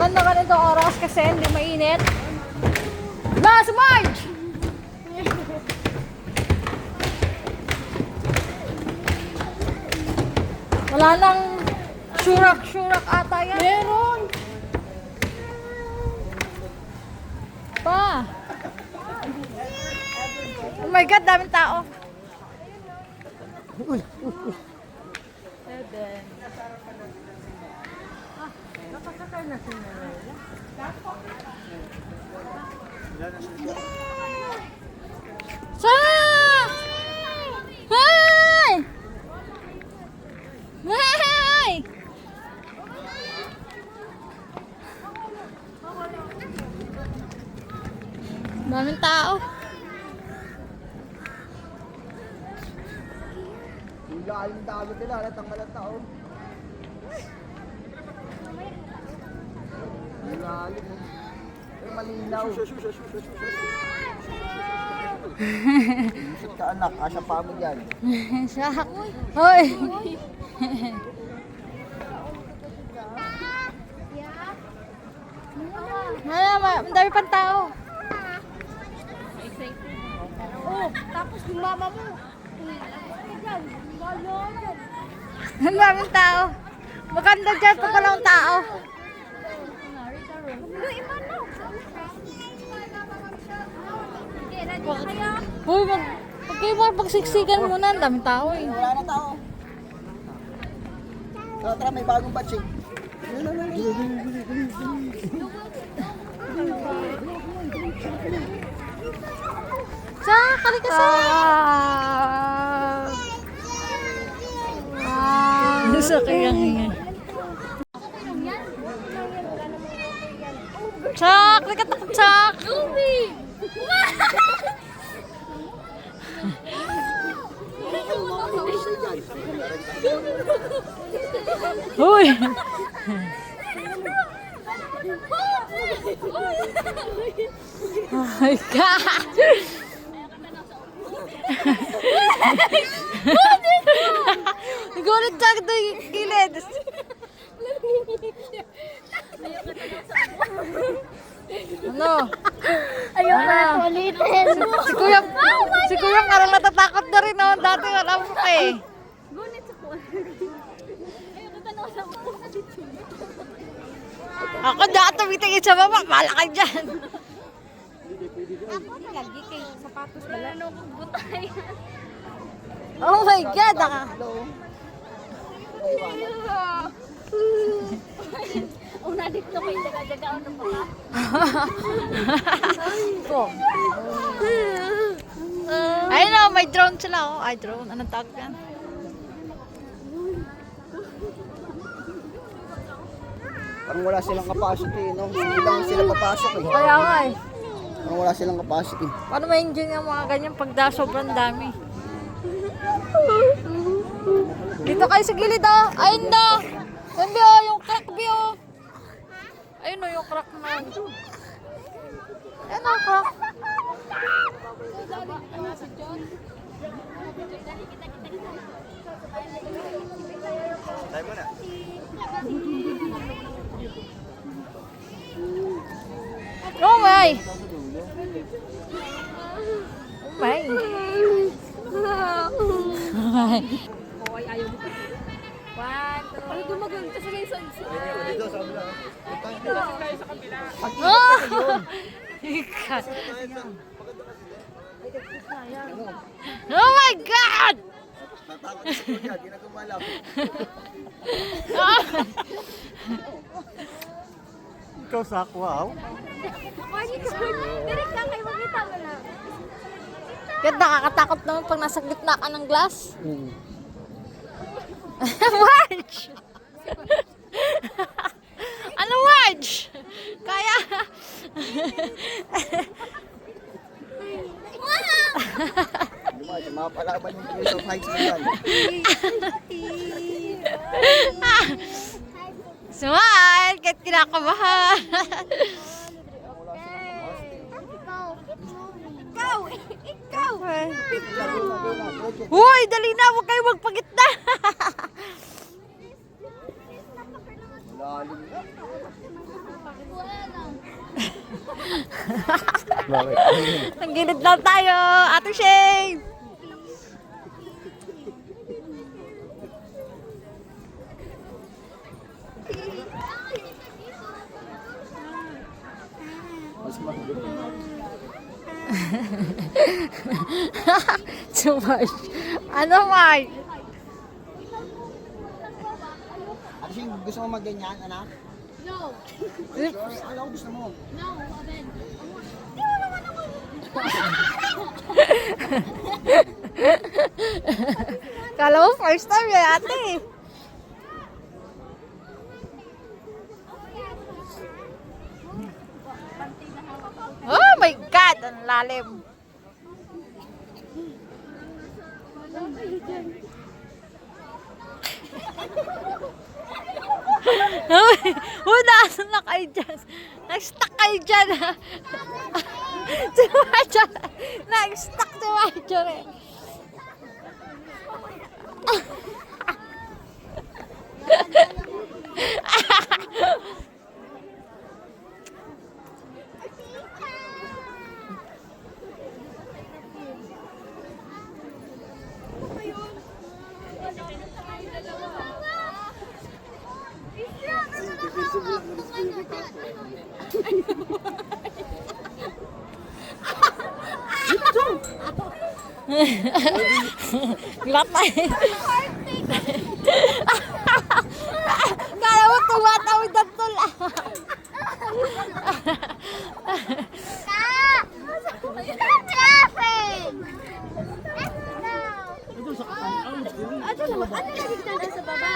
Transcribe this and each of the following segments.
Maganda ka nito oras kasi hindi mainit. Mas March! Wala nang syurak ata yan. Meron! Pa! Oh my God, daming tao. Sa! Hi! Hi! Daming tao. Lalim dami nila, natanggal ang tao. Lalim. Malinaw. Shoot ka anak, asya pa mo dyan. Sak. Hoy! Ang dami pang tao. Oh, tapos yung mama mo. Ang daming tao. Maganda dyan pag walang tao. Uy, pag kayo magpagsiksikan muna, ang daming tao eh. Wala na tao. Tara, may bagong batch eh. Sa, kali ka sa. Sa kayang hingan. Chak, kali ka takot, Chak. Uy! Oh my God! Gulit Chak doon yung kilid. Ano? Ayaw na ulitin. Si Kuya parang natatakot na rin noon. Dati wala mo pa eh. Gunit sa kuwan. Ayaw na tanaw sa upo. Ako dati tumitingin sa baba. Malaki ka dyan. Ako lagi kay sapatos wala no kong butay. Oh my God. Una dito kay jaga-jaga ano pa ka. Ayun na, may drone sila. Oh. Ay, drone. Anong tawag yan? Parang wala silang capacity, no? Hindi lang sila papasok eh. Kaya nga eh. Parang wala silang capacity. Paano ma-enjoy yung mga ganyan pag sobrang dami? Dito kayo sa gilid oh. Ayun na. Ayun Bio, yung crack Bio. Ayun o, yung crack na. Ayun o, crack. Tayo mo na. Oh my. Oh my. Hoy, ayaw mo. 1, 2. Ano gumagawin ka sa lesson? Dito sa kabila. Oh! Ikat. Oh my God! Natakot sa kuya, di na gumalaw. Ikaw sa wow. Direk lang kayo makita mo na. Kaya nakakatakot naman pag nasa gitna ka ng glass. Marge! Ano Marge? Kaya... Mapalaban yung Prince of Heights mo yan. Smile! Kahit kinakabahan. Ikaw! Uy! Dali na! Huwag kayo magpagitna! Lalim na. Bakit? Ang gilid lang tayo, Ate Shane! Mas mahal. Too much. Ano, Mark? Ate Shing, gusto mo magganyan, anak? No. Sure? Ano gusto mo? No, Aben. Kala mo first time yan, ate. Oh my God! Ang lalim. Naasan na kayo dyan? Nag-stuck kayo dyan. Si Marjorie. Nag-stuck si Marjorie. Latay. Kala mo tumatawid ang tula. Stop laughing! Ano nagigtan sa baba?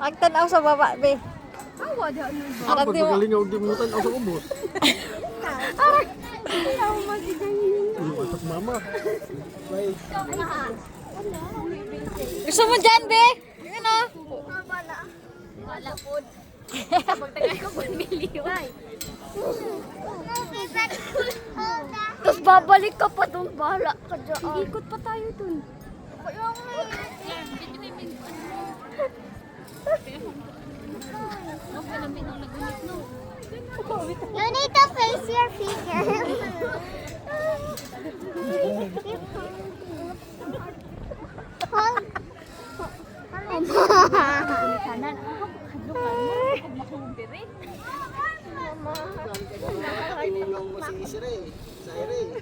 Ang tanaw sa baba, be. Awa, di ano ba? Arat di mo. Galing ako dimutan ako sa ubos. Hindi ako magiging. Yung atak mama. Wait. Gusto mo dyan, be? Yun o. Wala po. Pagtagay ko 1 million. Tapos babalik ka pa doon, bahala ka dyan. Ikot pa tayo doon. You need to face your figure. Tinulong mo si Isre. Sa Ire.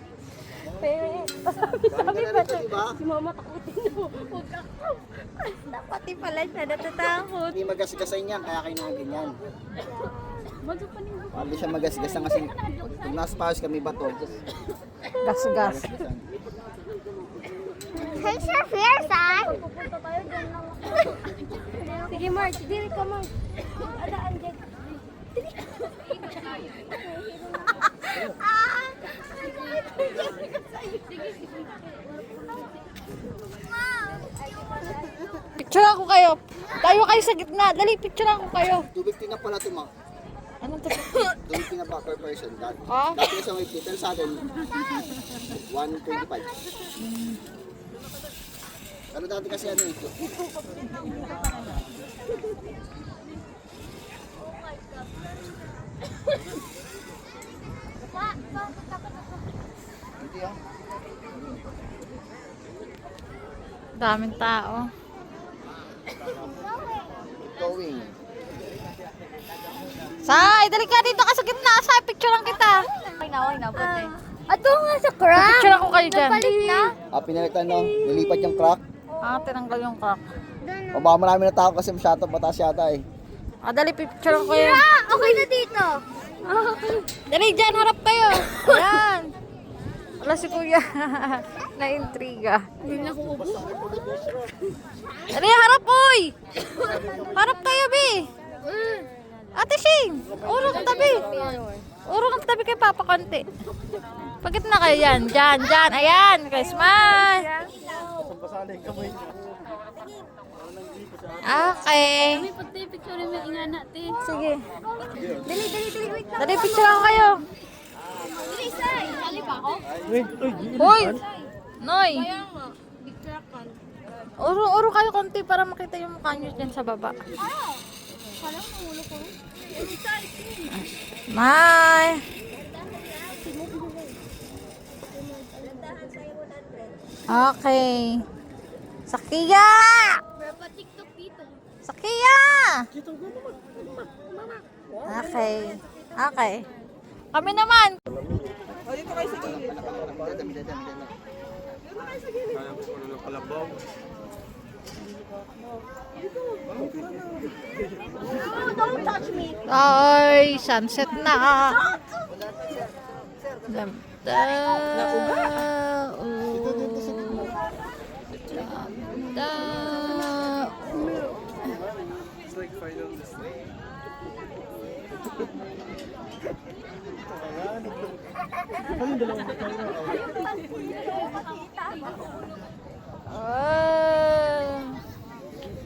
Sabi ba siya? Diba? Si mama takutin mo. Huwag ka. Pati pala siya natatakot. Hindi magasgasan yan, kaya kayo nakaganyan. Bago pa nyo. Hindi siya magasgasan kasi pag nasa paus kami bato. Gas-gas. Face your fear, son. Pupunta tayo dyan lang. Sige, Mark. Dili ka, Mark. Adaan dyan. Picture ako kayo. Tayo kayo sa gitna. Dali, picture ako kayo. 250 na pala ito, ma. Anong to? 250 na ba per person? Ha? Dati isang 50, pero sa atin, 125. Ano dati kasi ano ito? Hindi ah. Daming tao. Going. Say, dali ka dito ka sa gitna. Say, picturean kita. Okay na, buti. Ato nga sa crack. Picture ako kayo dyan. Napalit na. Pinalitan no, nilipat yung crack. Tinanggal yung crack. O baka marami na tao kasi masyado mataas yata eh. Dali, picture ako kayo. Okay na dito. Dali, dyan, harap kayo. Ayan. Wala si kuya. Na-intriga. Hindi na ko ubo. Dali, harap, oy! Harap kayo, be. Ate Shing, urong tabi. Urong tabi kay Papa konti. Pagit na kayo yan. Dyan, dyan. Ayan, kay Smile. Okay. May pagtipicture mo inga natin. Sige. Dali, wait lang. Dali, picture ako kayo. Dali, say. Ali pa ako? Hoy! Noy! Kaya nga. Bigtrakan. Urong kayo konti para makita yung mukha nyo dyan sa baba. May. Okay. Sakia! TikTok dito. Sakia! Okay. Okay. Kami naman. Don't touch me. Ay, sunset na. Ganda. Ganda.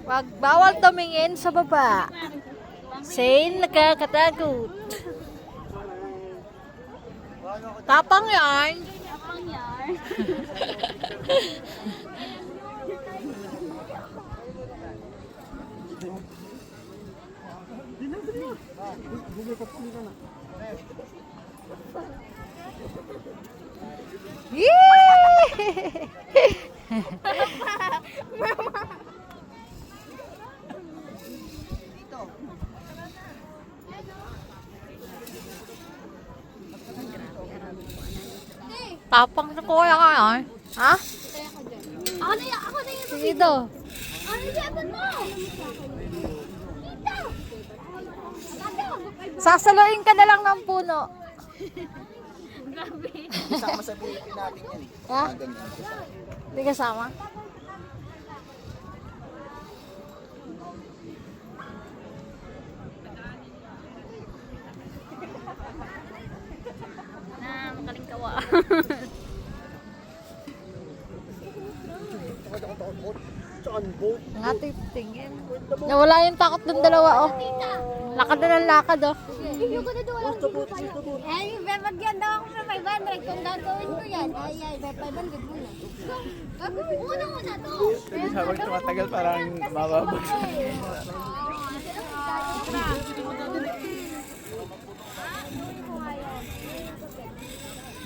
Wag bawal tumingin sa baba. Say nakakatakot. Tapang yan. Apang yar. Yee! Tapang na kuya ka yan. Ha? Ako na yung Sige daw. ano yung mo? Tita! Sasaluin ka na lang ng puno. Isama sa Philippine natin yan eh. Ha? Ganyan. Hindi kasama? Na, makaling kawa. Nga titingin. Nawala yung takot ng dalawa, oh. Lakad na ng lakad, oh. Yung ko na doon lang dito kayo. Eh, bebagyan daw ako sa 500. Kung gagawin ko yan, ay, 500 muna. Gagawin muna to. Habang tumatagal parang mababagsak.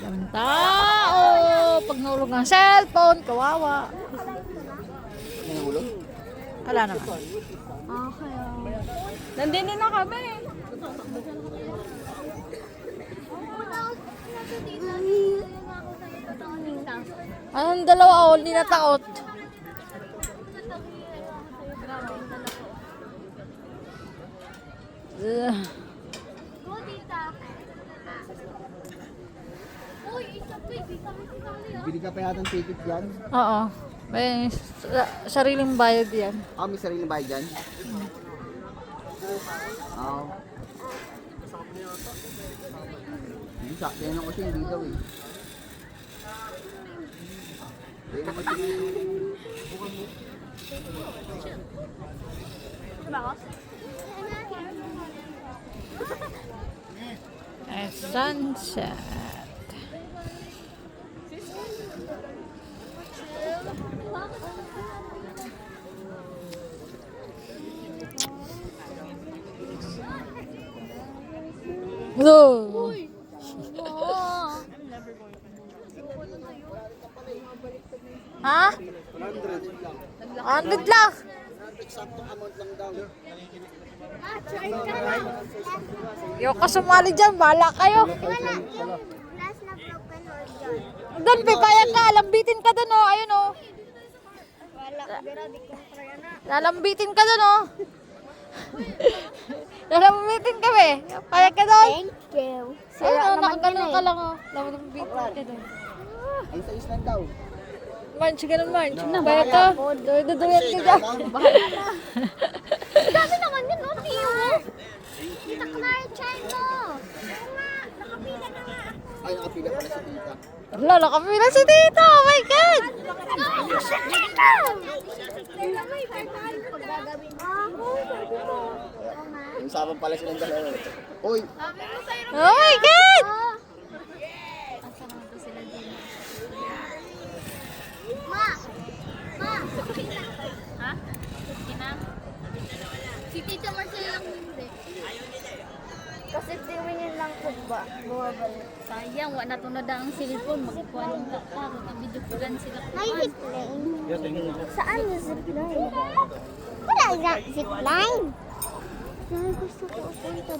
Daming tao. Pag nahulog ng cellphone, kawawa. Nahulog? Wala naman. Nandun din na kami. Anong dalawa, oh, hindi na takot. Go, tita. Uy, isa baby. Kami Bili ka pa yata ng ticket dyan? Oo. May sariling bayad yan. Ah, may sariling bahay dyan? Oo. Hindi sa akin ako siya, hindi daw eh. Hindi naman siya. A sunset. No. Ha? 100 lang. Exactong amount lang daw. Yung kasumali dyan, bahala kayo. Wala, yung last na broken or yun. Doon, pipayag ka. Lambitin ka doon, oh. Ayun, oh. Wala, pero di ko kaya na. Lalambitin ka doon, oh. Lalambitin ka, be. Payag ka doon. Thank you. Ayun, oh. Nakaganon ka lang, oh. Lalambitin ka doon. Ang sa island daw. March, ganun, March. Payag ka. Duduyan ka dyan. Dami naman yun, no? Tiyo mo. Kita Clara, try mo. Oo nga, nakapila na nga ako. Ay, nakapila pala si tita. Wala, nakapila si Tito. Oh my God. No, si Tita! Tita mo, pag gagawin mo. Oo nga. Yung sabang pala silang dalawa. Uy, Oh my God. Ma! Ma! Ha? Si Tita Marcel lang hindi. Kasi tingin lang ko ba? Bumabalik. Sayang, wala to na ang cellphone. Magkukuha ng takta. Mag-video ko lang sila. May zipline. Saan yung zipline? Wala yung zipline. Gusto ko upunta